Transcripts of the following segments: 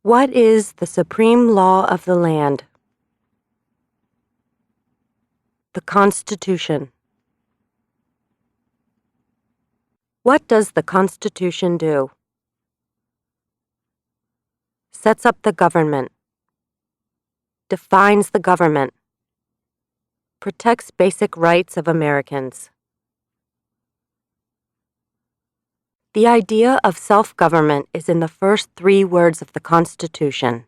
What is the supreme law of the land? The Constitution. What does the Constitution do? Sets up the government. Defines the government. Protects basic rights of Americans. The idea of self-government is in the first 3 words of the Constitution.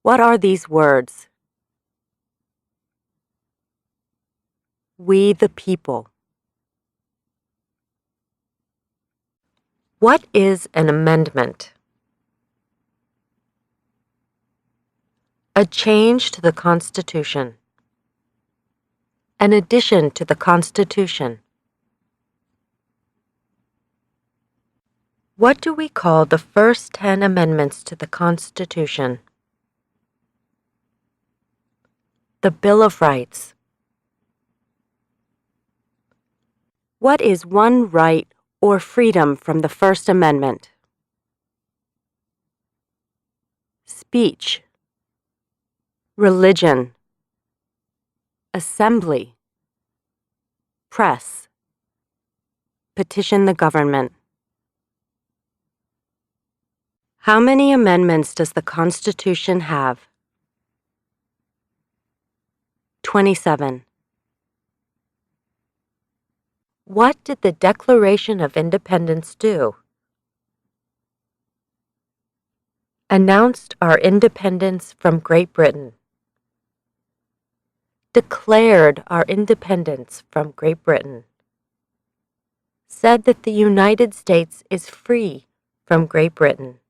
What are these words? We the people. What is an amendment? A change to the Constitution. An addition to the Constitution. What do we call the first 10 amendments to the Constitution? The Bill of Rights. What is one right or freedom from the First Amendment? Speech. Religion. Assembly. Press. Petition the government. How many amendments does the Constitution have? 27. What did the Declaration of Independence do? Announced our independence from Great Britain. Declared our independence from Great Britain. Said that the United States is free from Great Britain.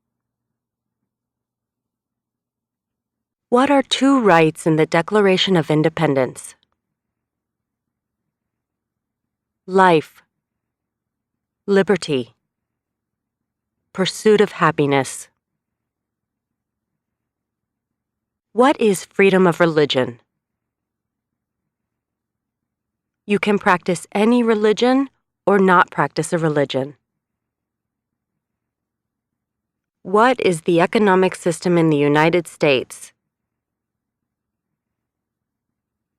What are 2 rights in the Declaration of Independence? Life. Liberty. Pursuit of happiness. What is freedom of religion? You can practice any religion or not practice a religion. What is the economic system in the United States?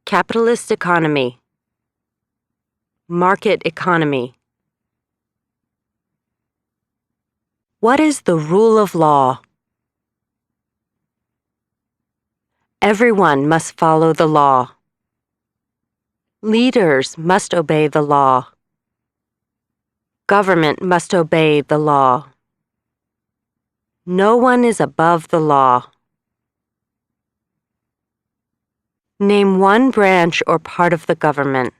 Capitalist economy. Market economy. What is the rule of law? Everyone must follow the law. Leaders must obey the law. Government must obey the law. No one is above the law. Name one branch or part of the government.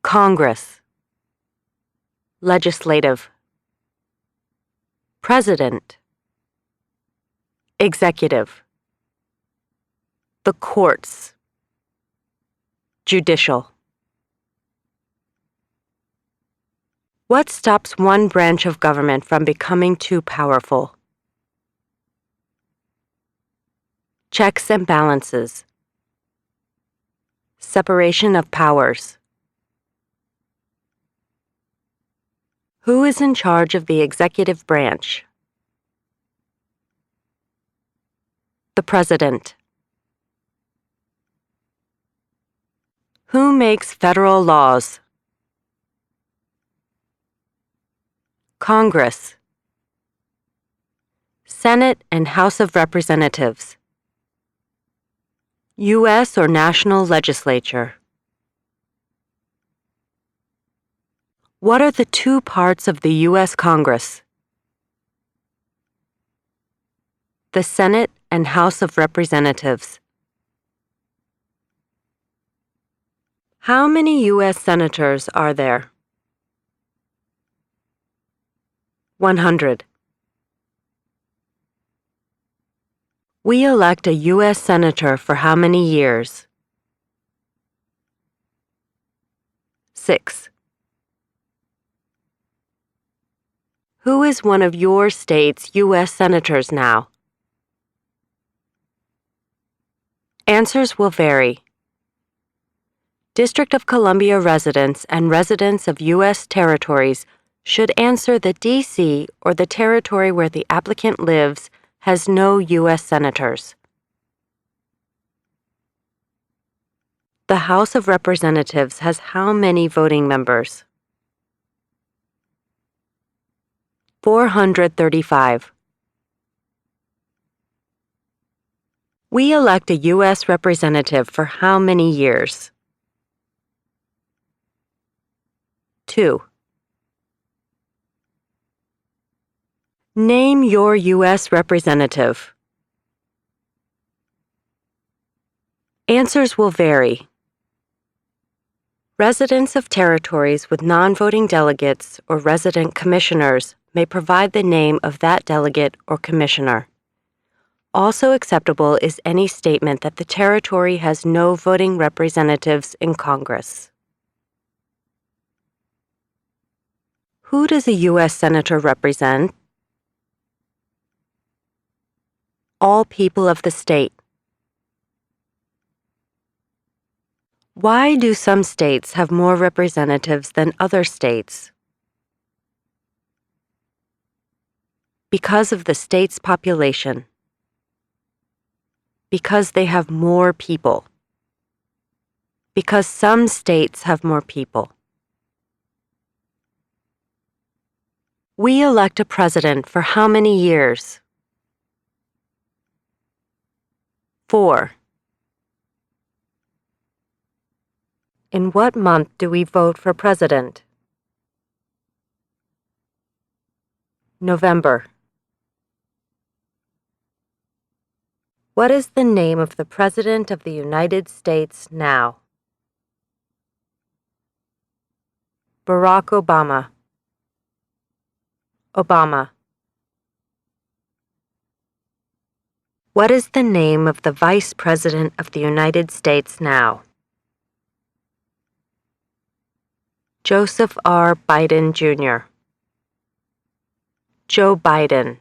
Congress. Legislative. President. Executive. The courts. Judicial. What stops one branch of government from becoming too powerful? Checks and balances. Separation of powers. Who is in charge of the executive branch? The President. Who makes federal laws? Congress. Senate and House of Representatives. U.S. or national legislature. What are the 2 parts of the U.S. Congress? The Senate and House of Representatives. How many U.S. senators are there? 100. We elect a U.S. senator for how many years? 6. Who is one of your state's U.S. senators now? Answers will vary. District of Columbia residents and residents of U.S. territories should answer that D.C. or the territory where the applicant lives has no U.S. senators. The House of Representatives has how many voting members? 435. We elect a U.S. representative for how many years? 2. Name your U.S. representative. Answers will vary. Residents of territories with non-voting delegates or resident commissioners may provide the name of that delegate or commissioner. Also acceptable is any statement that the territory has no voting representatives in Congress. Who does a U.S. Senator represent? All people of the state. Why do some states have more representatives than other states? Because of the state's population. Because they have more people. Because some states have more people. We elect a president for how many years? 4. In what month do we vote for president? November. What is the name of the President of the United States now? Barack Obama. Obama. What is the name of the Vice President of the United States now? Joseph R. Biden, Jr. Joe Biden.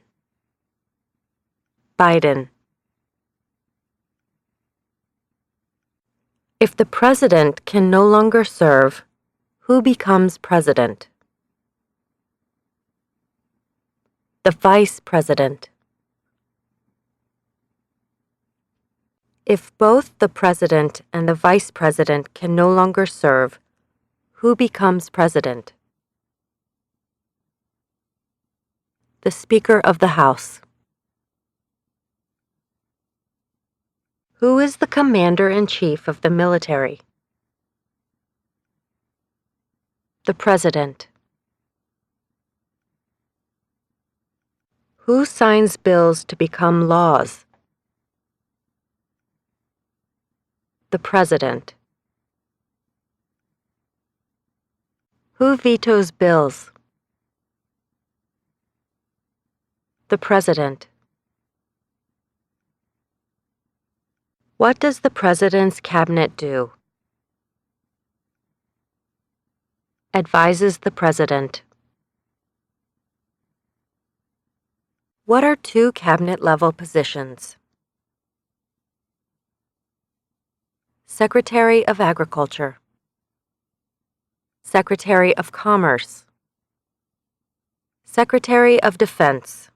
Biden. If the president can no longer serve, who becomes president? The vice president. If both the president and the vice president can no longer serve, who becomes president? The Speaker of the House. Who is the commander-in-chief of the military? The President. Who signs bills to become laws? The President. Who vetoes bills? The President. What does the President's cabinet do? Advises the President. What are two cabinet-level positions? Secretary of Agriculture. Secretary of Commerce. Secretary of Defense.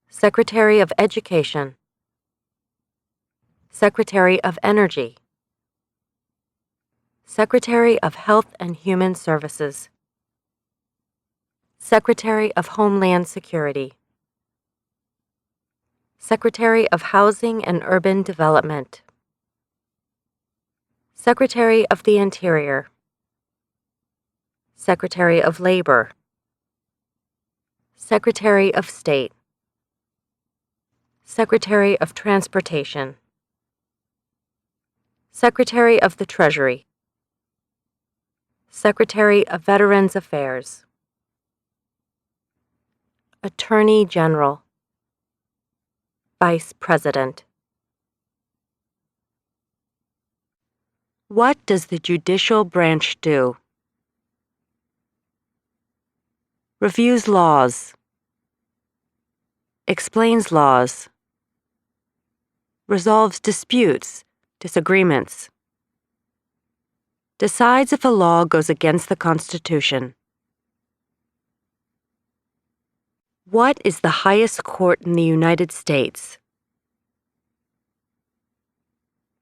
Secretary of Education. Secretary of Energy. Secretary of Health and Human Services. Secretary of Homeland Security. Secretary of Housing and Urban Development. Secretary of the Interior. Secretary of Labor. Secretary of State. Secretary of Transportation. Secretary of the Treasury. Secretary of Veterans Affairs. Attorney General. Vice President. What does the judicial branch do? Reviews laws. Explains laws. Resolves disputes, disagreements. Decides if a law goes against the Constitution. What is the highest court in the United States?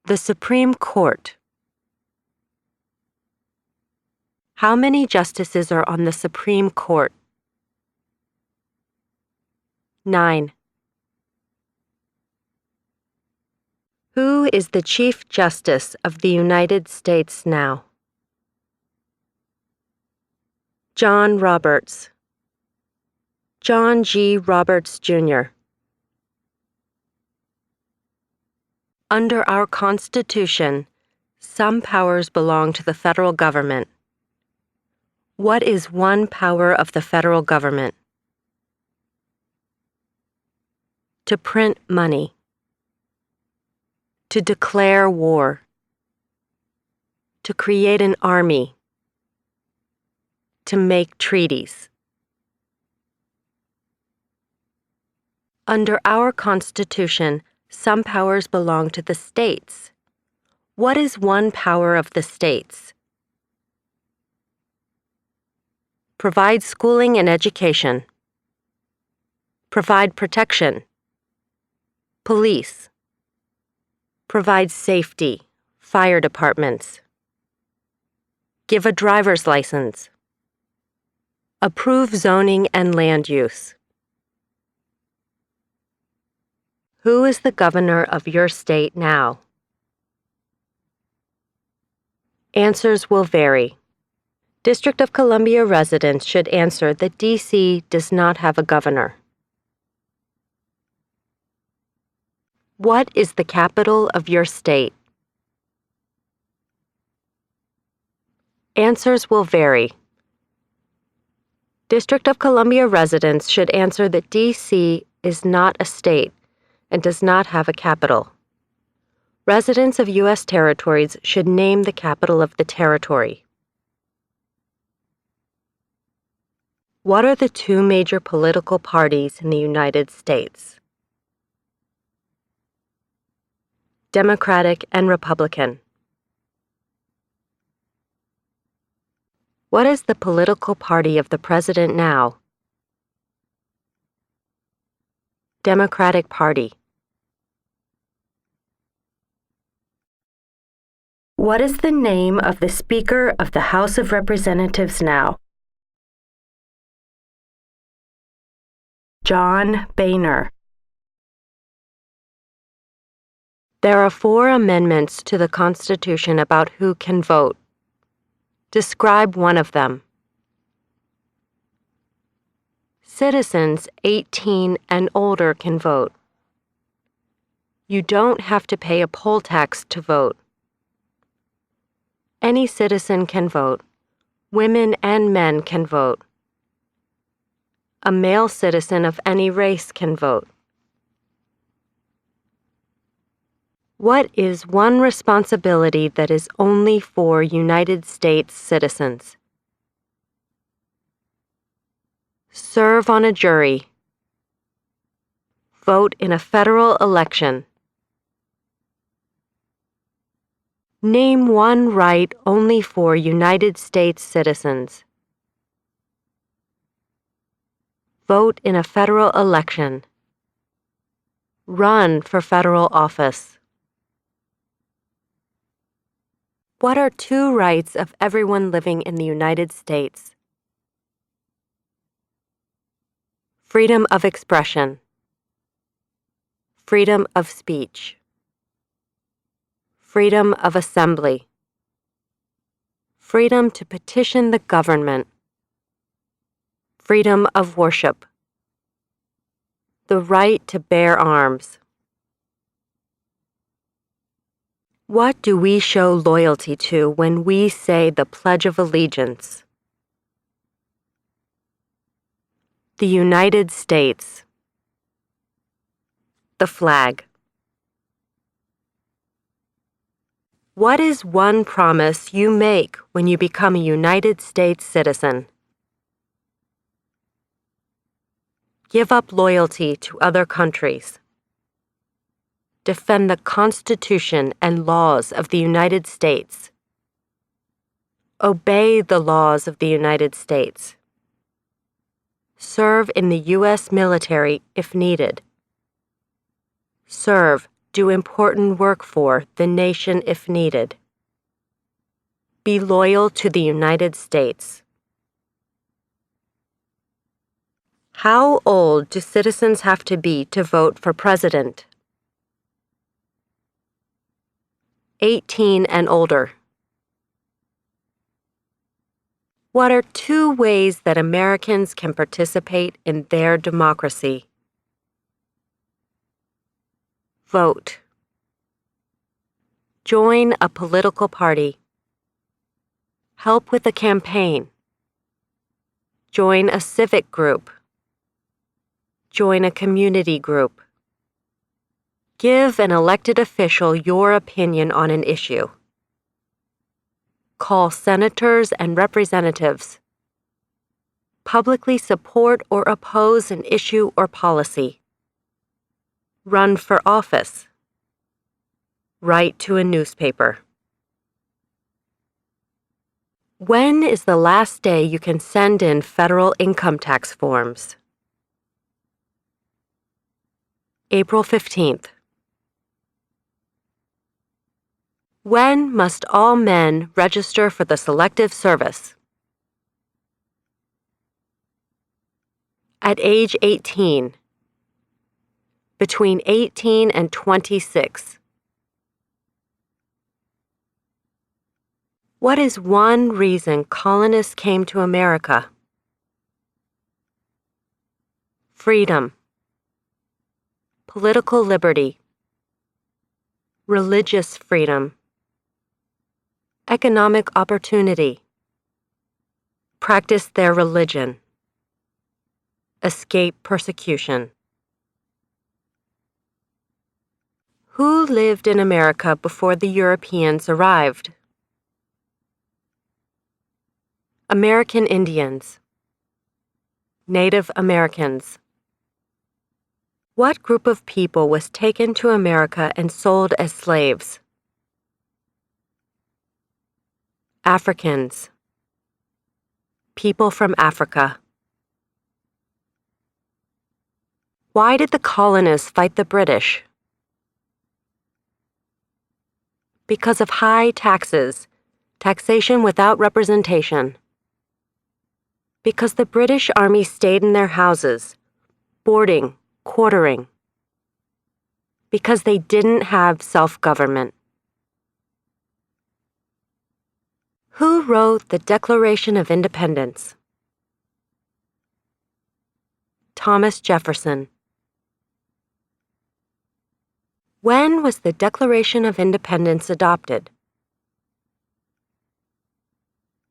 The Supreme Court. How many justices are on the Supreme Court? 9. Who is the Chief Justice of the United States now? John Roberts. John G. Roberts, Jr. Under our Constitution, some powers belong to the federal government. What is one power of the federal government? To print money. To declare war. To create an army. To make treaties. Under our Constitution, some powers belong to the states. What is one power of the states? Provide schooling and education. Provide protection. Police. Provide safety, fire departments. Give a driver's license. Approve zoning and land use. Who is the governor of your state now? Answers will vary. District of Columbia residents should answer that D.C. does not have a governor. What is the capital of your state? Answers will vary. District of Columbia residents should answer that D.C. is not a state and does not have a capital. Residents of U.S. territories should name the capital of the territory. What are the two major political parties in the United States? Democratic and Republican. What is the political party of the president now? Democratic Party. What is the name of the Speaker of the House of Representatives now? John Boehner. There are 4 amendments to the Constitution about who can vote. Describe one of them. Citizens 18 and older can vote. You don't have to pay a poll tax to vote. Any citizen can vote. Women and men can vote. A male citizen of any race can vote. What is one responsibility that is only for United States citizens? Serve on a jury. Vote in a federal election. Name one right only for United States citizens. Vote in a federal election. Run for federal office. What are 2 rights of everyone living in the United States? Freedom of expression. Freedom of speech. Freedom of assembly. Freedom to petition the government. Freedom of worship. The right to bear arms. What do we show loyalty to when we say the Pledge of Allegiance? The United States. The flag. What is one promise you make when you become a United States citizen? Give up loyalty to other countries. Defend the Constitution and laws of the United States. Obey the laws of the United States. Serve in the U.S. military if needed. Serve, do important work for the nation if needed. Be loyal to the United States. How old do citizens have to be to vote for president? 18 and older. What are 2 ways that Americans can participate in their democracy? Vote. Join a political party. Help with a campaign. Join a civic group. Join a community group. Give an elected official your opinion on an issue. Call senators and representatives. Publicly support or oppose an issue or policy. Run for office. Write to a newspaper. When is the last day you can send in federal income tax forms? April 15th. When must all men register for the Selective Service? At age 18. Between 18 and 26. What is one reason colonists came to America? Freedom. Political liberty. Religious freedom. Economic opportunity. Practice their religion. Escape persecution. Who lived in America before the Europeans arrived? American Indians. Native Americans. What group of people was taken to America and sold as slaves? Africans. People from Africa. Why did the colonists fight the British? Because of high taxes, taxation without representation. Because the British Army stayed in their houses, boarding, quartering. Because they didn't have self-government. Who wrote the Declaration of Independence? Thomas Jefferson. When was the Declaration of Independence adopted?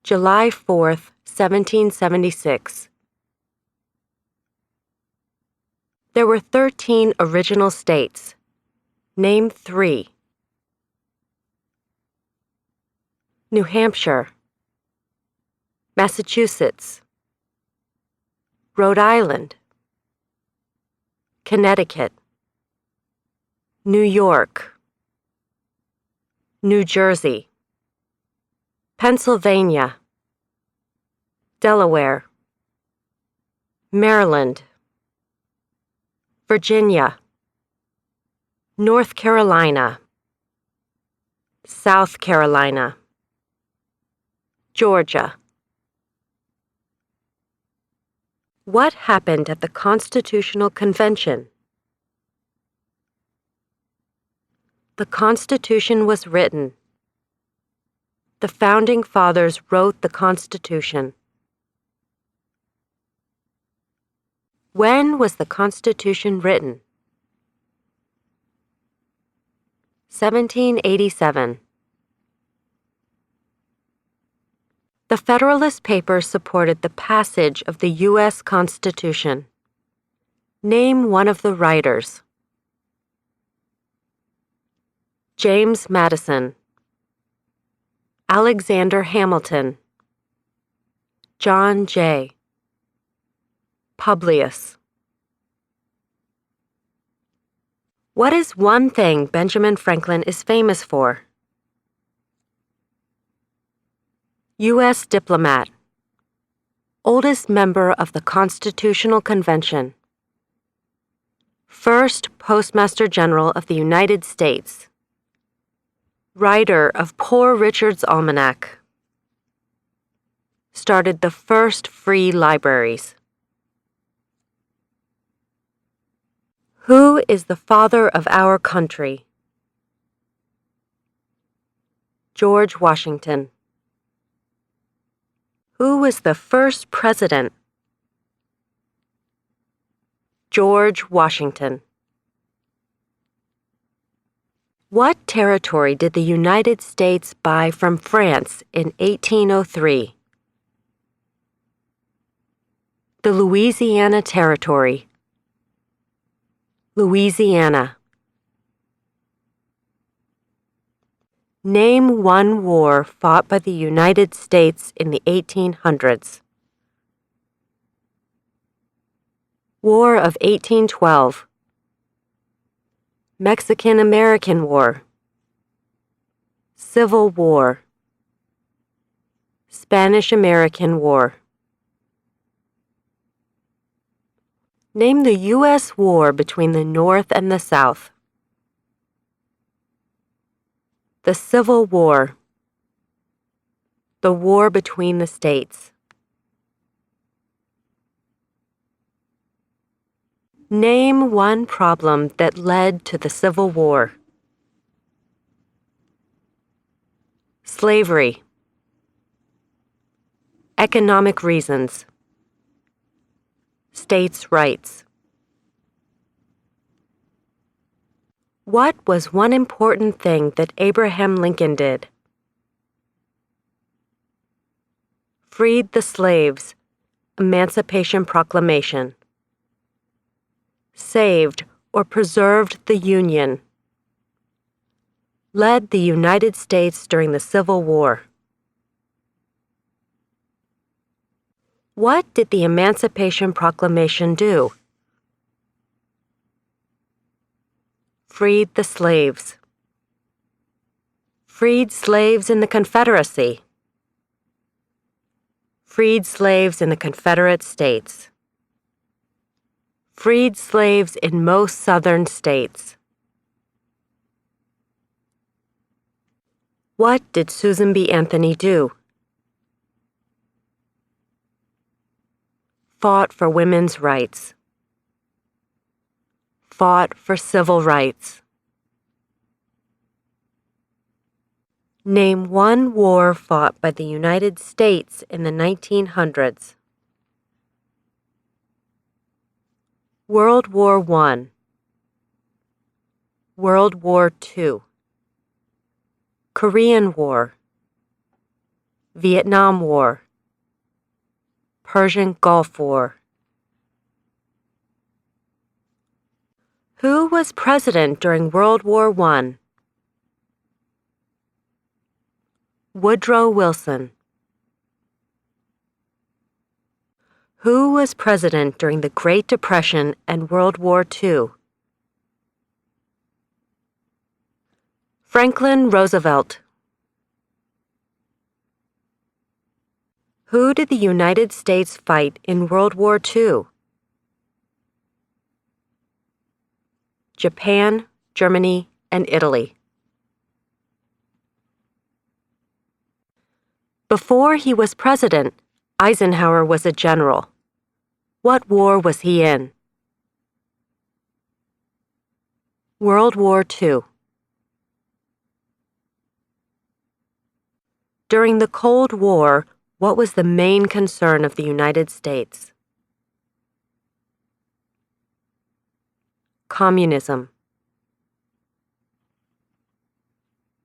July 4th, 1776. There were 13 original states. Name 3. New Hampshire. Massachusetts. Rhode Island. Connecticut. New York. New Jersey. Pennsylvania. Delaware. Maryland. Virginia. North Carolina. South Carolina. Georgia. What happened at the Constitutional Convention? The Constitution was written. The Founding Fathers wrote the Constitution. When was the Constitution written? 1787. The Federalist Papers supported the passage of the U.S. Constitution. Name one of the writers. James Madison. Alexander Hamilton. John Jay. Publius. What is one thing Benjamin Franklin is famous for? U.S. diplomat. Oldest member of the Constitutional Convention. First Postmaster General of the United States. Writer of Poor Richard's Almanac. Started the first free libraries. Who is the father of our country? George Washington. Who was the first president? George Washington. What territory did the United States buy from France in 1803? The Louisiana Territory. Louisiana. Name one war fought by the United States in the 1800s. War of 1812. Mexican-American War. Civil War. Spanish-American War. Name the U.S. war between the North and the South. The Civil War. The war between the states. Name one problem that led to the Civil War. Slavery. Economic reasons. States' rights. What was one important thing that Abraham Lincoln did? Freed the slaves. Emancipation Proclamation. Saved or preserved the Union. Led the United States during the Civil War. What did the Emancipation Proclamation do? Freed the slaves. Freed slaves in the Confederacy. Freed slaves in the Confederate States. Freed slaves in most southern states. What did Susan B. Anthony do? Fought for women's rights. Fought for civil rights. Name one war fought by the United States in the 1900s. World War I. World War II. Korean War. Vietnam War. Persian Gulf War. Who was president during World War I? Woodrow Wilson. Who was president during the Great Depression and World War II? Franklin Roosevelt. Who did the United States fight in World War II? Japan, Germany, and Italy. Before he was president, Eisenhower was a general. What war was he in? World War II. During the Cold War, what was the main concern of the United States? Communism.